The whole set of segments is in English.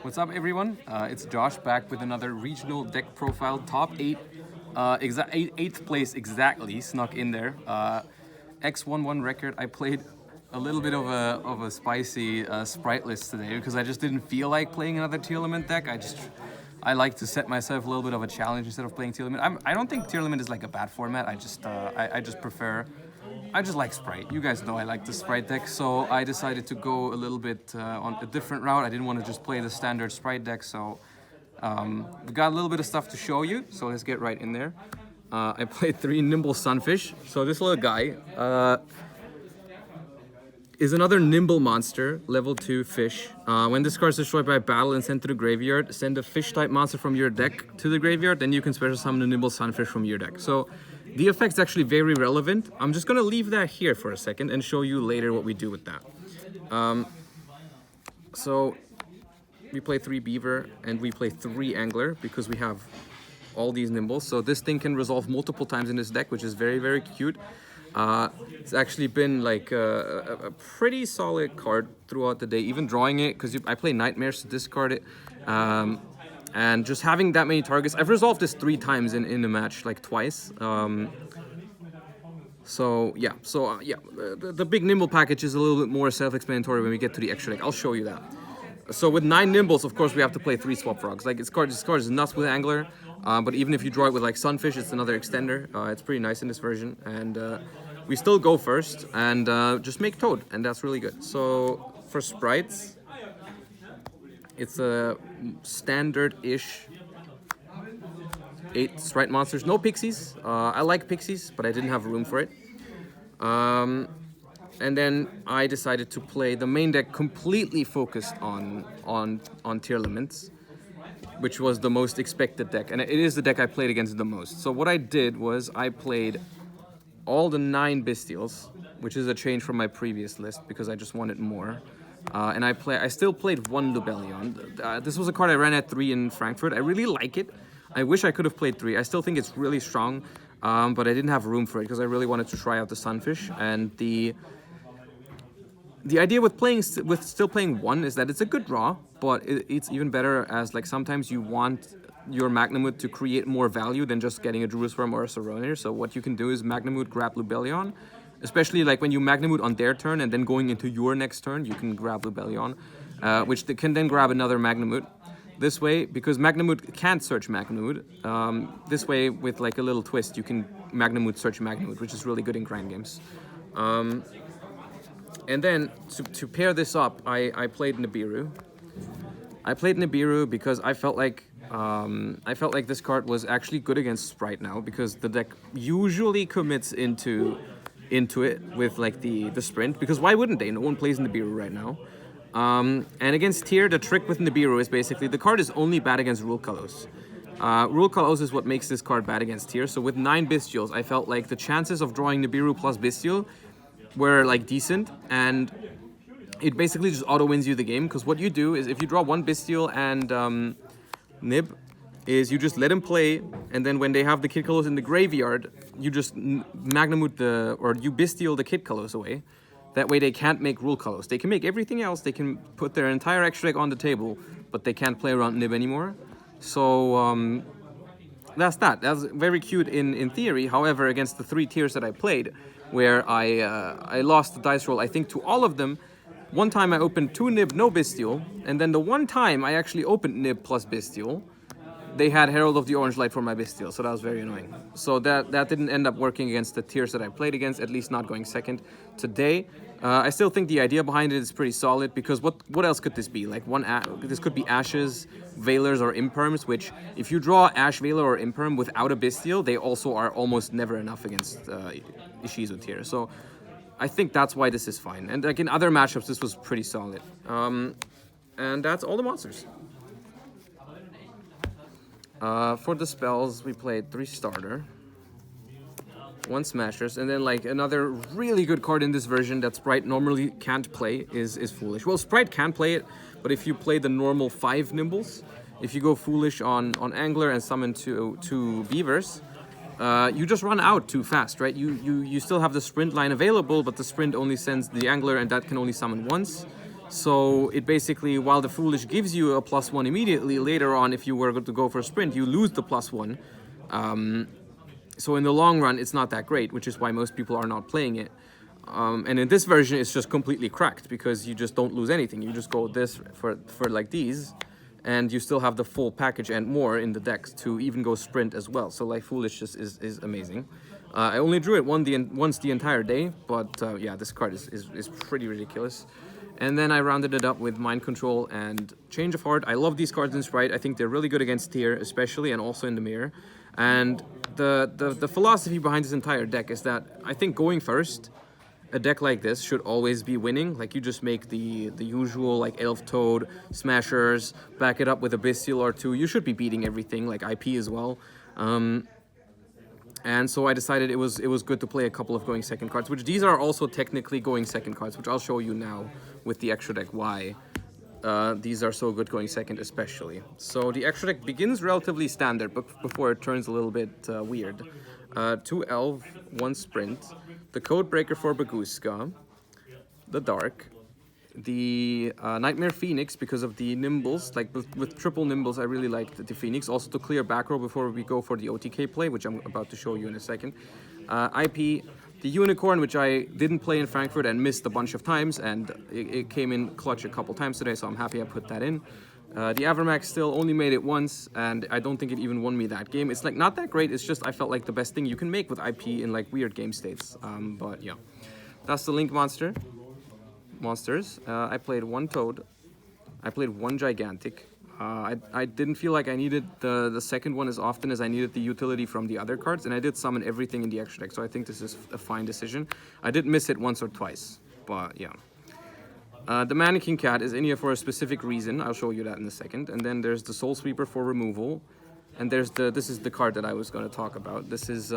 What's up, everyone? It's Josh back with another regional deck profile. Top 8, eighth place exactly, snuck in there. X11 record. I played a little bit of a spicy Spright list today because I just didn't feel like playing another tier limit deck. I like to set myself a little bit of a challenge instead of playing tier limit. I don't think tier limit is like a bad format. I just like Spright. You guys know I like the Spright deck, so I decided to go a little bit on a different route. I didn't want to just play the standard Spright deck, so we got a little bit of stuff to show you, so let's get right in there. I played 3 Nimble Sunfish. So this little guy is another Nimble monster, level 2 fish. When this card is destroyed by battle and sent to the graveyard, send a fish-type monster from your deck to the graveyard, then you can special summon a Nimble Sunfish from your deck. So the effect's actually very relevant. I'm just gonna leave that here for a second and show you later what we do with that. So we play 3 Beaver and we play 3 Angler because we have all these Nimbles. So this thing can resolve multiple times in this deck, which is very, very cute. It's actually been like a pretty solid card throughout the day, even drawing it, because I play Nightmares to discard it. And just having that many targets, I've resolved this 3 times in a match, like twice. The big Nimble package is a little bit more self-explanatory when we get to the extra deck. I'll show you that. So with 9 Nimbles, of course, we have to play 3 Swap Frogs. Like this card is nuts with Angler, but even if you draw it with like Sunfish, it's another extender. It's pretty nice in this version, and we still go first and just make Toad, and that's really good. So for Sprites, it's a standard-ish 8 Sprite monsters. No Pixies. I like Pixies, but I didn't have room for it. And then I decided to play the main deck completely focused on tier limits, which was the most expected deck, and it is the deck I played against the most. So what I did was I played all the 9 Bestials, which is a change from my previous list because I just wanted more. And I still played 1 Lubellion. This was a card I ran at 3 in Frankfurt. I really like it. I wish I could have played 3. I still think it's really strong, but I didn't have room for it because I really wanted to try out the Sunfish. And the idea with still playing 1 is that it's a good draw, but it's even better as like sometimes you want your Magnamut to create more value than just getting a Druid Swarm or a Saronir. So what you can do is Magnamut grab Lubellion, especially like when you Magnamut on their turn and then going into your next turn, you can grab Lubellion, which they can then grab another Magnamut. This way, because Magnamut can't search Magnamut, this way with like a little twist, you can Magnamut search Magnamut, which is really good in grind games. And then to pair this up, I played Nibiru. I played Nibiru because I felt like this card was actually good against Spright now, because the deck usually commits into it with like the sprint, because why wouldn't they? No one plays Nibiru right now. And against tier, the trick with Nibiru is basically the card is only bad against Rule Kalos. Rule Kalos is what makes this card bad against tier. So with 9 Bestials, I felt like the chances of drawing Nibiru plus Bestial were like decent, and it basically just auto wins you the game, because what you do is if you draw 1 Bestial and Nib, is you just let him play, and then when they have the Kid Kalos in the graveyard, you just Magnamut you Bestial the Kid Kalos away. That way they can't make Rule Kalos. They can make everything else, they can put their entire extra deck on the table, but they can't play around Nib anymore. So that's that. That's very cute in theory. However, against the 3 tiers that I played, where I lost the dice roll, I think, to all of them. One time I opened 2 Nib, no Bestial, and then the one time I actually opened Nib plus Bestial, they had Herald of the Orange Light for my Bestial, so that was very annoying. So that didn't end up working against the tiers that I played against, at least not going second today. I still think the idea behind it is pretty solid, because what else could this be? Like this could be Ashes, Veilers, or Imperms, which if you draw Ash, Veiler, or Imperm without a Bestial, they also are almost never enough against Ishizu tier. So I think that's why this is fine. And like in other matchups, this was pretty solid. And that's all the monsters. For the spells, we played 3 Starter, 1 Smashers, and then like another really good card in this version that Spright normally can't play is Foolish. Well, Spright can play it, but if you play the normal 5 Nimbles, if you go Foolish on Angler and summon 2 Beavers, you just run out too fast, right? You still have the sprint line available, but the sprint only sends the Angler, and that can only summon once. So it basically, while the Foolish gives you a +1 immediately, later on, if you were to go for a sprint, you lose the +1. So in the long run, it's not that great, which is why most people are not playing it. And in this version, it's just completely cracked because you just don't lose anything. You just go this for like these, and you still have the full package and more in the deck to even go sprint as well. So like Foolish just is amazing. I only drew it once the entire day, but yeah, this card is pretty ridiculous. And then I rounded it up with Mind Control and Change of Heart. I love these cards in Spright. I think they're really good against tier, especially, and also in the mirror. And the philosophy behind this entire deck is that I think going first, a deck like this should always be winning. Like, you just make the usual like Elf Toad, Smashers, back it up with a Bestial or two. You should be beating everything, like IP as well. And so I decided it was good to play a couple of going second cards, which these are also technically going second cards, which I'll show you now with the extra deck why these are so good going second especially. So the extra deck begins relatively standard, but before it turns a little bit weird. 2 Elf, 1 Sprint, the Codebreaker for Baguska, the Dark, the Nightmare Phoenix because of the Nimbles. Like with triple Nimbles, I really like the Phoenix. Also to clear back row before we go for the OTK play, which I'm about to show you in a second. IP, the Unicorn, which I didn't play in Frankfurt and missed a bunch of times, and it came in clutch a couple times today, so I'm happy I put that in. The Avermax still only made it once, and I don't think it even won me that game. It's like not that great, it's just I felt like the best thing you can make with IP in like weird game states. But yeah, that's the Link monsters. I played 1 Toad, I played 1 Gigantic. I didn't feel like I needed the second one as often as I needed the utility from the other cards, and I did summon everything in the extra deck, so I think this is a fine decision. I did miss it once or twice, but yeah. The Mannequin Cat is in here for a specific reason. I'll show you that in a second. And then there's the Soul Sweeper for removal, and this is the card that I was going to talk about. This is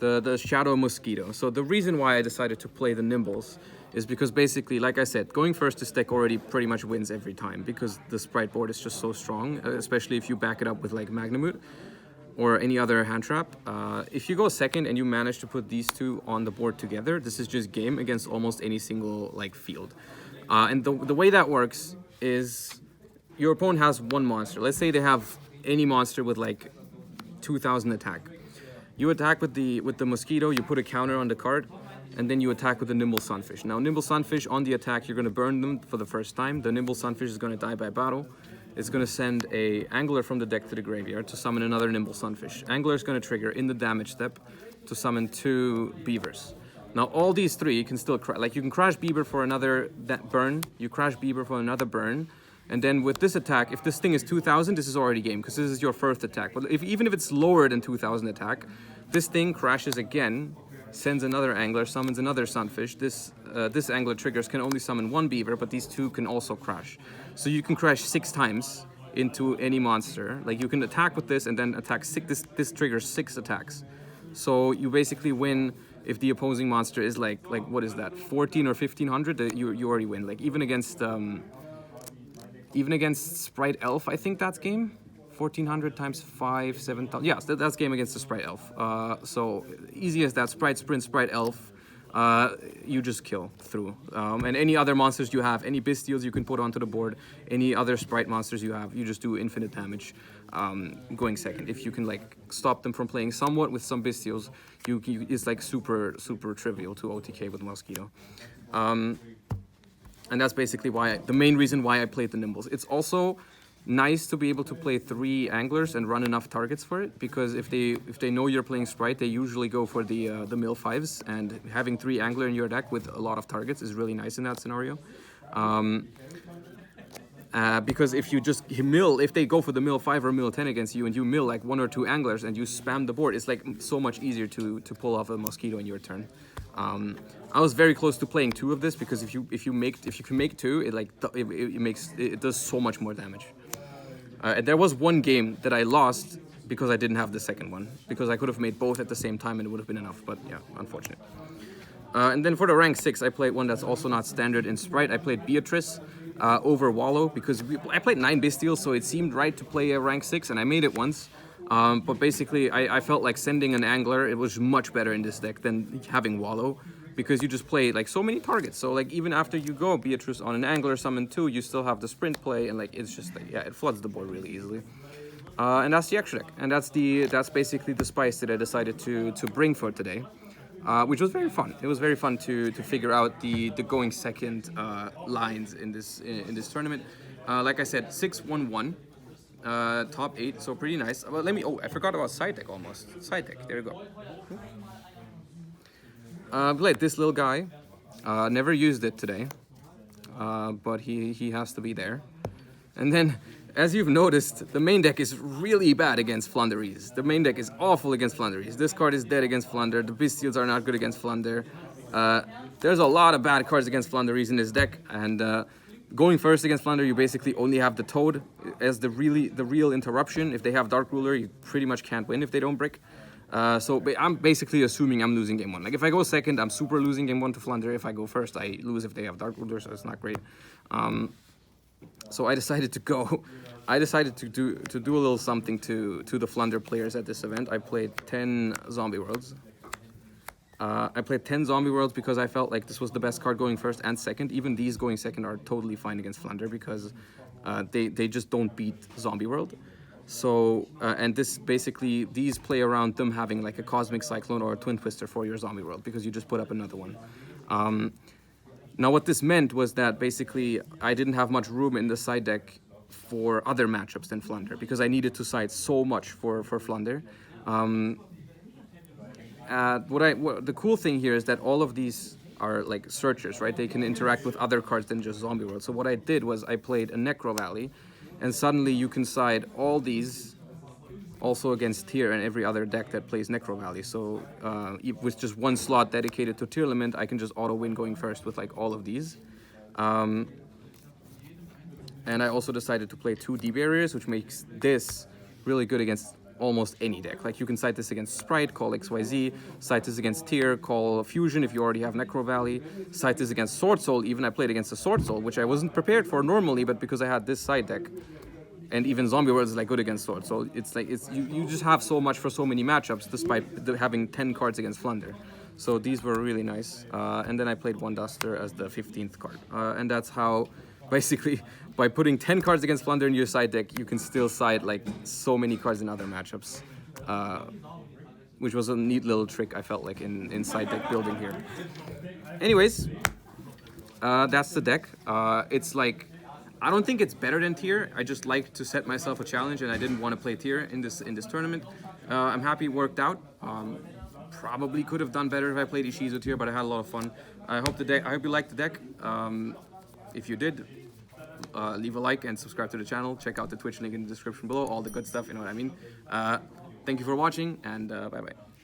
the Shadow Mosquito. So the reason why I decided to play the Nimbles is because basically, like I said, going first this deck already pretty much wins every time because the Spright board is just so strong, especially if you back it up with like Magnamut or any other hand trap. If you go second and you manage to put these two on the board together, this is just game against almost any single like field. And the way that works is your opponent has 1 monster. Let's say they have any monster with like 2,000 attack. You attack with the Mosquito, you put a counter on the card, and then you attack with the Nimble Sunfish. Now, Nimble Sunfish, on the attack, you're going to burn them for the first time. The Nimble Sunfish is going to die by battle. It's going to send a Angler from the deck to the graveyard to summon another Nimble Sunfish. Angler is going to trigger in the damage step to summon 2 Beavers. Now, all these 3 can still like you can crash Beaver for another burn, you crash Beaver for another burn, and then with this attack, if this thing is 2,000, this is already game, because this is your first attack. But even if it's lower than 2,000 attack, this thing crashes again, sends another Angler, summons another Sunfish. This Angler triggers can only summon 1 Beaver, but these 2 can also crash. So you can crash 6 times into any monster. Like, you can attack with this and then attack 6. This triggers 6 attacks. So you basically win if the opposing monster is like what is that, 14 or 1,500? You already win. Like even against Spright Elf, I think that's game. 1,400 times 5, 7,000. Yes, that's game against the Spright Elf. So easy as that. Spright Sprint, Spright Elf. You just kill through. And any other monsters you have, any Bestials you can put onto the board, any other Spright monsters you have, you just do infinite damage going second. If you can like stop them from playing somewhat with some Bestials, it's like super trivial to OTK with Mosquito. And that's basically the main reason why I played the Nimbles. It's also nice to be able to play 3 Anglers and run enough targets for it, because if they know you're playing Spright, they usually go for the mill 5s, and having 3 Angler in your deck with a lot of targets is really nice in that scenario. Because if you just if they go for the mill 5 or mill 10 against you, and you mill like 1 or 2 Anglers and you spam the board, it's like so much easier to pull off a Mosquito in your turn. I was very close to playing 2 of this, because if you can make 2, it does so much more damage. There was one game that I lost because I didn't have the second one, because I could have made both at the same time and it would have been enough, but yeah, unfortunate. And then for the rank 6, I played one that's also not standard in Spright. I played Beatrice over Wallow, because I played 9 Bestials, so it seemed right to play a rank 6, and I made it once. But basically, I felt like sending an Angler, it was much better in this deck than having Wallow. because you just play like so many targets. So like even after you go Beatrice on an angler summon 2, you still have the sprint play, and like it's just like, yeah, it floods the board really easily. And that's the extra deck, and that's basically the spice that I decided to bring for today, which was very fun. It was very fun to figure out the going second lines in this tournament. Like I said, 6-1-1. Top 8, so pretty nice. But I forgot about side deck almost. Side deck, there you go. Played this little guy. Never used it today, but he has to be there. And then, as you've noticed, the main deck is really bad against Flunderies. The main deck is awful against Flunderies. This card is dead against Flunder. The Bestials are not good against Flunder. There's a lot of bad cards against Flunderies in this deck, and going first against Flunder, you basically only have the Toad as the real interruption. If they have Dark Ruler, you pretty much can't win if they don't brick. So I'm basically assuming I'm losing game 1. Like if I go second, I'm super losing game 1 to Flunder. If I go first, I lose if they have Dark Ruler, so it's not great. So I decided to go. I decided to do a little something to the Flunder players at this event. I played 10 Zombie Worlds. I played 10 Zombie Worlds because I felt like this was the best card going first and second. Even these going second are totally fine against Flunder because they just don't beat Zombie World. So, and this basically, these play around them having like a Cosmic Cyclone or a Twin Twister for your Zombie World because you just put up another one. Now what this meant was that basically I didn't have much room in the side deck for other matchups than Flunder because I needed to side so much for Flunder. The cool thing here is that all of these are like searchers, right? They can interact with other cards than just Zombie World. So what I did was I played a Necro Valley, and suddenly you can side all these also against Tier and every other deck that plays Necro Valley. So with just one slot dedicated to Tier Element, I can just auto win going first with like all of these. And I also decided to play 2 D-Barriers, which makes this really good against almost any deck. Like you can side this against Spright, call XYZ, side this against Tier, call Fusion if you already have Necro Valley, side this against Sword Soul. Even I played against the Sword Soul, which I wasn't prepared for normally, but because I had this side deck, and even Zombie World is like good against Sword. So it's like you just have so much for so many matchups despite having 10 cards against Flunder. So these were really nice. And then I played 1 Duster as the 15th card. And that's how basically by putting 10 cards against Flunder in your side deck, you can still side like so many cards in other matchups, which was a neat little trick I felt like in side deck building here. Anyways, that's the deck. It's like, I don't think it's better than Tier. I just like to set myself a challenge, and I didn't want to play Tier in this tournament. I'm happy it worked out. Probably could have done better if I played Ishizu Tier, but I had a lot of fun. I hope you liked the deck. If you did, leave a like and subscribe to the channel. Check out the Twitch link in the description below. All the good stuff, you know what I mean. Thank you for watching, and bye-bye.